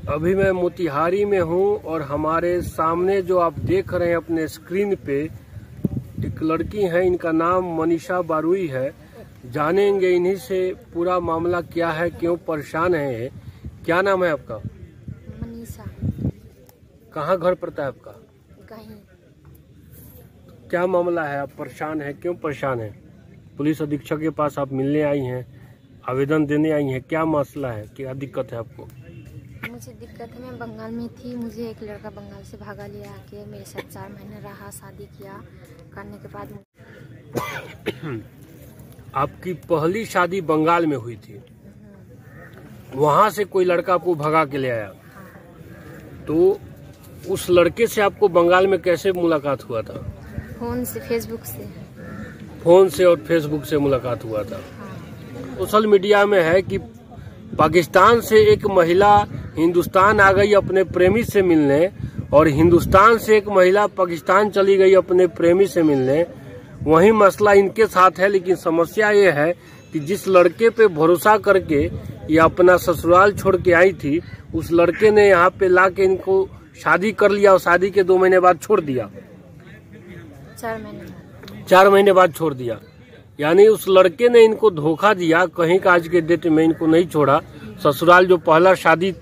अभी मैं मोतिहारी में हूँ और हमारे सामने जो आप देख रहे हैं अपने स्क्रीन पे एक लड़की है, इनका नाम मनीषा बारुई है। जानेंगे इन्हीं से पूरा मामला क्या है, क्यों परेशान है। क्या नाम है आपका? मनीषा। कहाँ घर पड़ता है आपका? कहीं। क्या मामला है, आप परेशान है, क्यों परेशान है? पुलिस अधीक्षक के पास आप मिलने आई हैं, आवेदन देने आई हैं, क्या मसला है, क्या दिक्कत है आपको? मुझे दिक्कत है, मैं बंगाल में थी, मुझे एक लड़का बंगाल से भागा लिया आके मेरे साथ 4 महीने रहा, शादी किया। करने के बाद आपकी पहली शादी बंगाल में हुई थी, वहां से कोई लड़का आपको भगा के ले आया। तो उस लड़के से आपको बंगाल में कैसे मुलाकात हुआ था? फोन से, फेसबुक से। फोन से और फेसबुक से मुलाकात हुआ था। सोशल मीडिया में है कि पाकिस्तान से एक महिला हिंदुस्तान आ गई अपने प्रेमी से मिलने, और हिंदुस्तान से एक महिला पाकिस्तान चली गई अपने प्रेमी से मिलने। वही मसला इनके साथ है, लेकिन समस्या ये है कि जिस लड़के पे भरोसा करके ये अपना ससुराल छोड़ के आई थी, उस लड़के ने यहाँ पे ला के इनको शादी कर लिया और शादी के 2 महीने बाद छोड़ दिया। 4 महीने बाद छोड़ दिया। यानी उस लड़के ने इनको धोखा दिया। कहीं का आज के डेट में इनको नहीं छोड़ा। ससुराल जो पहला शादी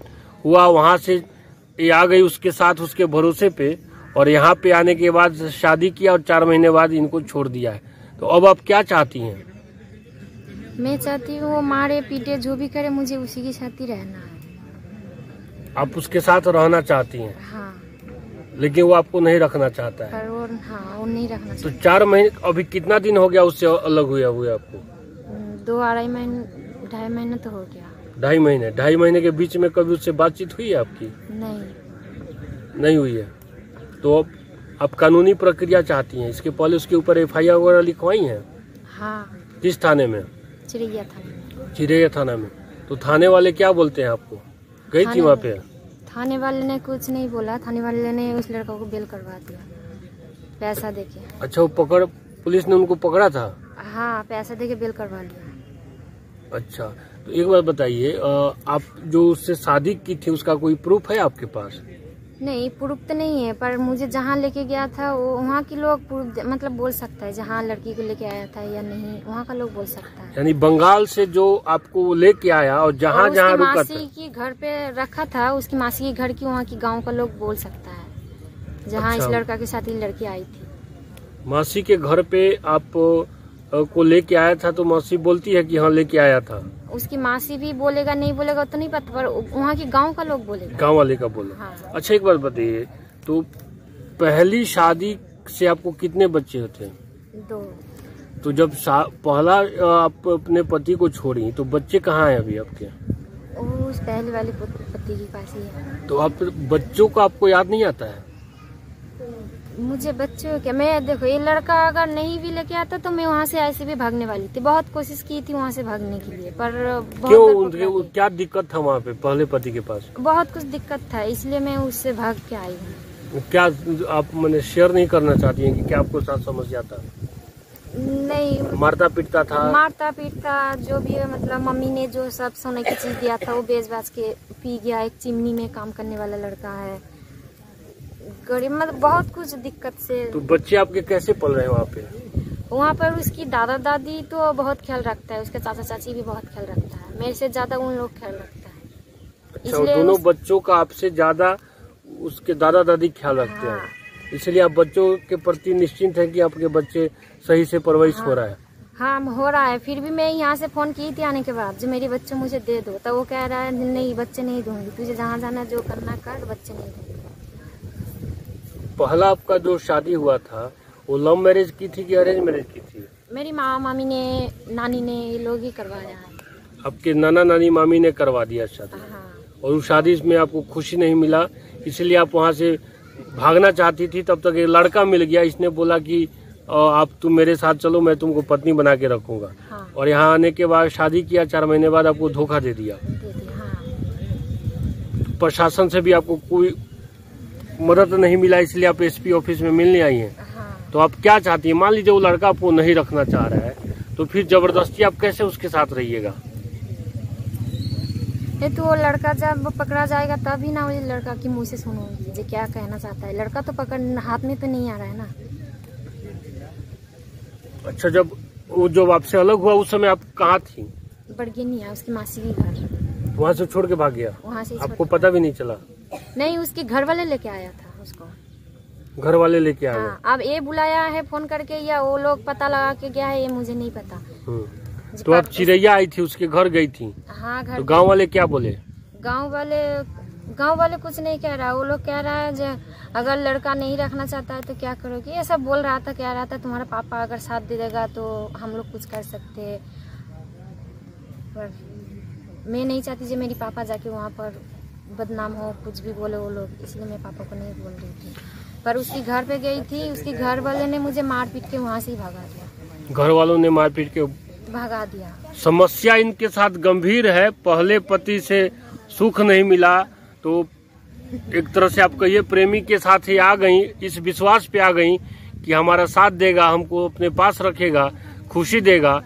हुआ वहां से ये आ गई उसके साथ, उसके भरोसे पे, और यहाँ पे आने के बाद शादी किया और 4 महीने बाद इनको छोड़ दिया है। तो अब आप क्या चाहती हैं? मैं चाहती हूँ वो मारे पीटे जो भी करे, मुझे उसी के साथ ही रहना है। आप उसके साथ रहना चाहती हैं? हाँ। लेकिन वो आपको नहीं रखना चाहता है? पर वो, हाँ, वो नहीं रखना तो 4 महीने, अभी कितना दिन हो गया उससे अलग हुए आपको? 2-2.5 महीने, 2.5 महीने तो हो गया। 2.5 महीने? 2.5 महीने के बीच में कभी उससे बातचीत हुई है आपकी? नहीं हुई है। तो अब आप कानूनी प्रक्रिया चाहती हैं? इसके पहले उसके ऊपर FIR वगैरह लिखवाई है? हाँ। किस थाने में? चिरैया थाने में। चिरैया थाना में। तो थाने वाले क्या बोलते हैं आपको? गई थी वहाँ पे? थाने वाले ने कुछ नहीं बोला, थाने वाले ने उस लड़का को बेल करवा दिया पैसा देके। अच्छा, वो पुलिस ने उनको पकड़ा था? हाँ, पैसा देके बेल करवा लिया। अच्छा, तो एक बात बताइए, आप जो उससे शादी की थी उसका कोई प्रूफ है आपके पास? नहीं, प्रूफ तो नहीं है, पर मुझे जहाँ लेके गया था वो वहाँ के लोग मतलब बोल सकता है, जहाँ लड़की को लेके आया था या नहीं, वहाँ का लोग बोल सकता है। यानी बंगाल से जो आपको लेके आया और जहाँ जहाँ रुका था, मासी की घर पे रखा था, उसकी मासी के घर की, वहाँ की गाँव का लोग बोल सकता है, जहाँ इस लड़का के साथ ही लड़की आई थी। मासी के घर पे आप को लेके आया था, तो मौसी बोलती है कि हाँ लेके आया था। उसकी मासी भी बोलेगा, नहीं बोलेगा तो नहीं पता, पर वहाँ के गांव का लोग बोलेगा, गांव वाले का बोला। हाँ। अच्छा, एक बात बताइए, तो पहली शादी से आपको कितने बच्चे होते हैं? 2। तो जब पहला आप अपने पति को छोड़ी, तो बच्चे कहाँ हैं अभी आपके? उस पहले वाले पति के पास ही है। तो आप बच्चों को आपको याद नहीं आता है? मुझे बच्चों क्या, मैं देखो, ये लड़का अगर नहीं भी लेके आता तो मैं वहाँ से ऐसे भी भागने वाली थी, बहुत कोशिश की थी वहाँ से भागने के लिए, पर क्यों, क्या दिक्कत था वहाँ पे पहले पति के पास? बहुत कुछ दिक्कत था, इसलिए मैं उससे भाग के आई हूँ। क्या आप मैंने शेयर नहीं करना चाहती हैं कि क्या आपको साथ समस्या था? नहीं, मारता पीटता जो भी है, मतलब मम्मी ने जो सब सोने की चीज दिया था वो बेच बाच के पी गया। एक चिमनी में काम करने वाला लड़का है, गरीब, मतलब बहुत कुछ दिक्कत से। तो बच्चे आपके कैसे पल रहे हैं वहाँ पे? वहाँ पर उसकी दादा दादी तो बहुत ख्याल रखता है, उसके चाचा चाची भी बहुत ख्याल रखता है, मेरे से ज्यादा उन लोग ख्याल रखता है। अच्छा, दोनों बच्चों का आपसे ज्यादा उसके दादा दादी ख्याल रखते हैं। इसलिए आप बच्चों के प्रति निश्चिंत हैं कि आपके बच्चे सही से परवरिश हो रहा है? हाँ, हो रहा है। फिर भी मैं यहाँ से फोन की थी आने के बाद, जो मेरे बच्चे मुझे दे दो, तो वो कह रहा है नहीं, बच्चे नहीं दूंगी, तुझे जहाँ जाना जो करना कर, बच्चे नहीं दूंगी। पहला आपका जो शादी हुआ था वो लव मैरिज की थी कि अरेंज मैरिज की थी? मेरी माँ, मामी ने, नानी ने, ये लोग ही करवाया है। आपके नाना नानी मामी ने करवा दिया शादी? हाँ। और उस शादी में आपको खुशी नहीं मिला, इसलिए आप वहाँ से भागना चाहती थी। तब तक एक लड़का मिल गया, इसने बोला कि तुम मेरे साथ चलो, मैं तुमको पत्नी बना के रखूंगा। हाँ। और यहाँ आने के बाद शादी किया, 4 महीने बाद आपको धोखा दे दिया। हाँ। प्रशासन से भी आपको कोई मदद नहीं मिला, इसलिए आप SP ऑफिस में मिलने आई हैं। हाँ। तो आप क्या चाहती हैं? मान लीजिए वो लड़का आपको नहीं रखना चाह रहा है, तो फिर जबरदस्ती आप कैसे उसके साथ रहिएगा? नहीं तो वो लड़का जब पकड़ा जाएगा तभी ना वो लड़का की मुँह से सुनूंगी जो क्या कहना चाहता है। लड़का तो पकड़ हाथ में तो नहीं आ रहा है ना। अच्छा, जब वो जो आपसे अलग हुआ उस समय आप कहाँ थी? बड़गेनिया, उसकी मासी के घर। वहाँ से छोड़ के भाग गया? वहाँ से आपको पता भी नहीं चला? नहीं, उसके घर वाले लेके आया था उसको। घर वाले लेके आ गए? हाँ, अब ये बुलाया है फोन करके या वो लोग पता लगा के गया है, ये मुझे नहीं पता। तो आप चिरैया आई थी, उसके घर गई थी? हाँ, घर। तो गांव वाले क्या बोले? गांव वाले कुछ नहीं कह रहा। वो लोग कह रहा है जो अगर लड़का नहीं रखना चाहता है तो क्या करोगे, ये सब बोल रहा था। कह रहा था तुम्हारा पापा अगर साथ दे देगा तो हम लोग कुछ कर सकते हैं, पर मैं नहीं चाहती कि मेरी पापा जाके वहाँ पर बदनाम हो, कुछ भी बोले वो लोग, इसलिए मैं पापा को नहीं बोल रही थी। पर उसके घर पे गई थी, उसके घर वाले ने मुझे मार पीट के वहाँ से ही भगा दिया। घर वालों ने मार पीट के भगा दिया। समस्या इनके साथ गंभीर है। पहले पति से सुख नहीं मिला तो एक तरह से आप कहिए प्रेमी के साथ ही आ गई, इस विश्वास पे आ गई कि हमारा साथ देगा, हमको अपने पास रखेगा, खुशी देगा।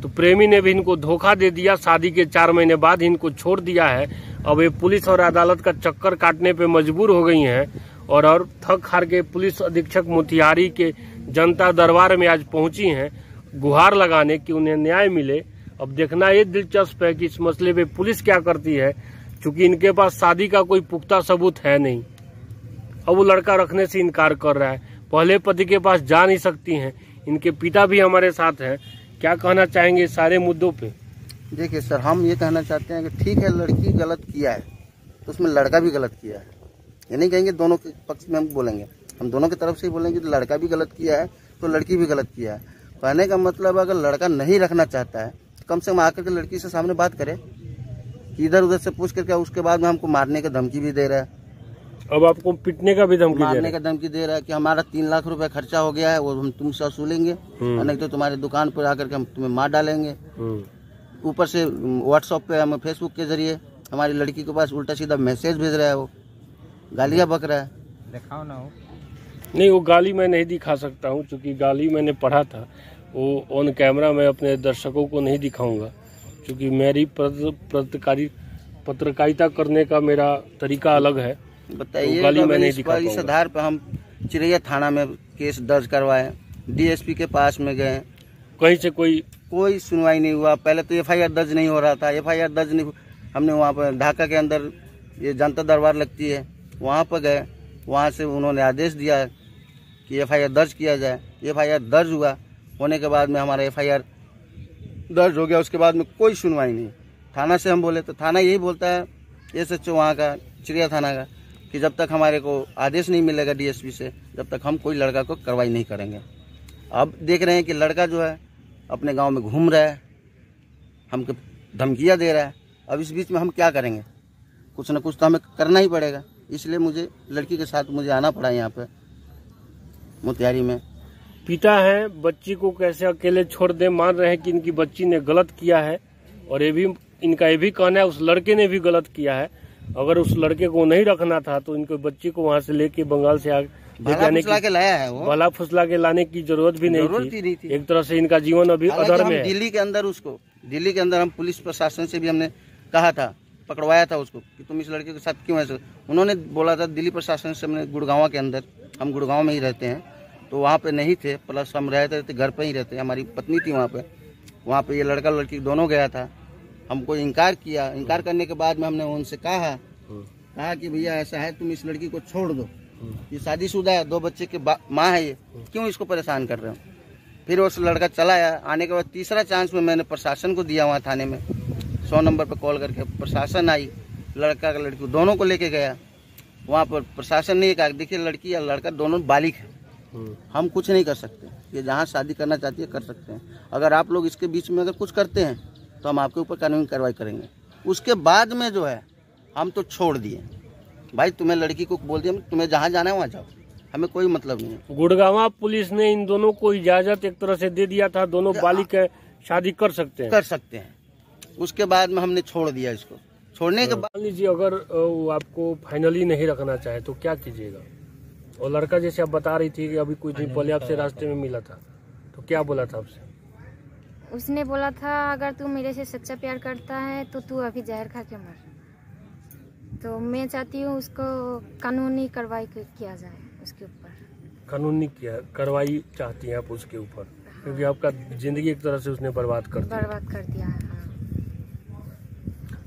तो प्रेमी ने भी इनको धोखा दे दिया। शादी के 4 महीने बाद इनको छोड़ दिया है। अब ये पुलिस और अदालत का चक्कर काटने पे मजबूर हो गई हैं और थक हार के पुलिस अधीक्षक मोतिहारी के जनता दरबार में आज पहुंची हैं गुहार लगाने कि उन्हें न्याय मिले। अब देखना ये दिलचस्प है कि इस मसले पे पुलिस क्या करती है, क्योंकि इनके पास शादी का कोई पुख्ता सबूत है नहीं। अब वो लड़का रखने से इनकार कर रहा है। पहले पति के पास जा नहीं सकती हैं। इनके पिता भी हमारे साथ हैं। क्या कहना चाहेंगे सारे मुद्दों पे? देखिए सर, हम ये कहना चाहते हैं कि ठीक है, लड़की गलत किया है तो उसमें लड़का भी गलत किया है। ये नहीं कहेंगे दोनों के पक्ष में हम बोलेंगे, हम दोनों की तरफ से ही बोलेंगे कि लड़का भी गलत किया है तो लड़की भी गलत किया है। कहने का मतलब अगर लड़का नहीं रखना चाहता है कम से कम आकर के लड़की से सामने बात करे, इधर उधर से पूछ करके। उसके बाद में हमको मारने की धमकी भी दे रहा है। अब आपको पिटने का भी धमकी मारने का धमकी दे रहा है कि हमारा 3 लाख रुपए खर्चा हो गया है, वो हम तुमसे वसूलेंगे, नहीं तो तुम्हारी दुकान पर आकर के हम तुम्हें मार डालेंगे। ऊपर से व्हाट्सएप पे, हम फेसबुक के जरिए हमारी लड़की के पास उल्टा सीधा मैसेज भेज रहा है, वो गालियां बक रहा है। दिखाओ ना हो। नहीं, वो गाली मैं नहीं दिखा सकता हूँ, क्योंकि गाली मैंने पढ़ा था। वो ऑन कैमरा मैं अपने दर्शकों को नहीं दिखाऊंगा, क्योंकि मेरी पत्रकारिता करने का मेरा तरीका अलग है। बताइए, गाली मैं नहीं दिखा इस आधार पर हम चिरैया थाना में केस दर्ज करवाए, डीएसपी के पास में गए, कहीं से कोई सुनवाई नहीं हुआ। पहले तो एफआईआर दर्ज नहीं हो रहा था, एफआईआर दर्ज नहीं। हमने वहाँ पर ढाका के अंदर ये जनता दरबार लगती है, वहाँ पर गए, वहाँ से उन्होंने आदेश दिया कि एफआईआर दर्ज किया जाए। एफआईआर दर्ज हुआ, होने के बाद में हमारा एफआईआर दर्ज हो गया। उसके बाद में कोई सुनवाई नहीं। थाना से हम बोले तो थाना यही बोलता है, एसएचओ वहाँ का चिड़िया थाना का, कि जब तक हमारे को आदेश नहीं मिलेगा डीएसपी से, जब तक हम कोई लड़का को कार्रवाई नहीं करेंगे। अब देख रहे हैं कि लड़का जो है अपने गांव में घूम रहा है, हमको धमकियां दे रहा है। अब इस बीच में हम क्या करेंगे? कुछ न कुछ तो हमें करना ही पड़ेगा। इसलिए मुझे लड़की के साथ मुझे आना पड़ा यहाँ पे मोतिहारी में। पिता है, बच्ची को कैसे अकेले छोड़ दे? मान रहे हैं कि इनकी बच्ची ने गलत किया है, और इनका ये भी कहना है उस लड़के ने भी गलत किया है। अगर उस लड़के को नहीं रखना था तो इनकी बच्ची को वहाँ से लेके बंगाल से लाया है, वो भला फुसला के लाने की जरूरत भी नहीं थी। एक तरह से इनका जीवन अभी अधर में है। दिल्ली के अंदर हम पुलिस प्रशासन से भी हमने कहा था, पकड़वाया था उसको कि तुम इस लड़के के साथ क्यों ऐसे। उन्होंने बोला था दिल्ली प्रशासन से, हमने गुड़गांव के अंदर, हम गुड़गांव में ही रहते हैं, तो वहाँ पे नहीं थे, प्लस हम रहते थे घर पे ही रहते, हमारी पत्नी थी वहाँ पे ये लड़का लड़की दोनों गया था। हमको इनकार किया। इनकार करने के बाद में हमने उनसे कहा कि भैया ऐसा है, तुम इस लड़की को छोड़ दो, ये शादीशुदा है, 2 बच्चे की माँ है, ये क्यों इसको परेशान कर रहे हो। फिर उस लड़का चला आया। आने के बाद तीसरा चांस में मैंने प्रशासन को दिया, वहाँ थाने में 100 नंबर पर कॉल करके प्रशासन आई, लड़का का लड़की दोनों को लेके गया। वहाँ पर प्रशासन ने कहा देखिए लड़की या लड़का दोनों बालिग है, हम कुछ नहीं कर सकते, ये जहाँ शादी करना चाहती है कर सकते हैं। अगर आप लोग इसके बीच में अगर कुछ करते हैं तो हम आपके ऊपर कानूनी कार्रवाई करेंगे। उसके बाद में जो है हम तो छोड़ दिए, भाई तुम्हें लड़की को बोल दिया तुम्हें जहाँ जाना है वहाँ जाओ, हमें कोई मतलब नहीं है। गुड़गांव पुलिस ने इन दोनों को इजाजत एक तरह से दे दिया था, दोनों बालिग शादी कर सकते हैं। उसके बाद में हमने छोड़ दिया इसको। छोड़ने के बाद लीजिए अगर वो आपको फाइनली नहीं रखना चाहे तो क्या कीजिएगा? और लड़का जैसे आप बता रही थी कि अभी कुछ दिन पहले आपसे रास्ते में मिला था, तो क्या बोला था आपसे? उसने बोला था अगर तू मेरे से सच्चा प्यार करता है तो तू अभी जहर खा के मर। तो मैं चाहती हूँ उसको कानूनी कार्रवाई किया जाए उसके ऊपर। कानूनी कार्रवाई चाहती हैं आप उसके ऊपर? हाँ। क्योंकि आपका जिंदगी एक तरह से उसने बर्बाद कर दिया है। हाँ।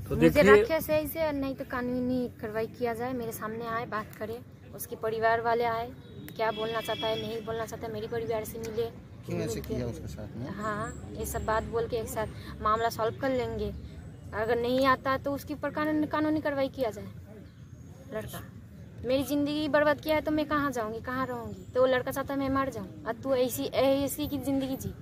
तो मुझे रखे सही से, नहीं तो कानूनी कार्रवाई किया जाए। मेरे सामने आए, बात करे, उसके परिवार वाले आए, क्या बोलना चाहता है नहीं बोलना चाहता है, मेरी परिवार से मिले, क्यों ऐसे किया उसके साथ में? हाँ, ये सब बात बोल के एक साथ मामला सॉल्व कर लेंगे। अगर नहीं आता तो उसके ऊपर कानूनी कार्रवाई किया जाए। लड़का मेरी जिंदगी बर्बाद किया है तो मैं कहाँ जाऊंगी, कहाँ रहूंगी? तो वो लड़का चाहता है मैं मर जाऊं और तू ऐसी की जिंदगी जी।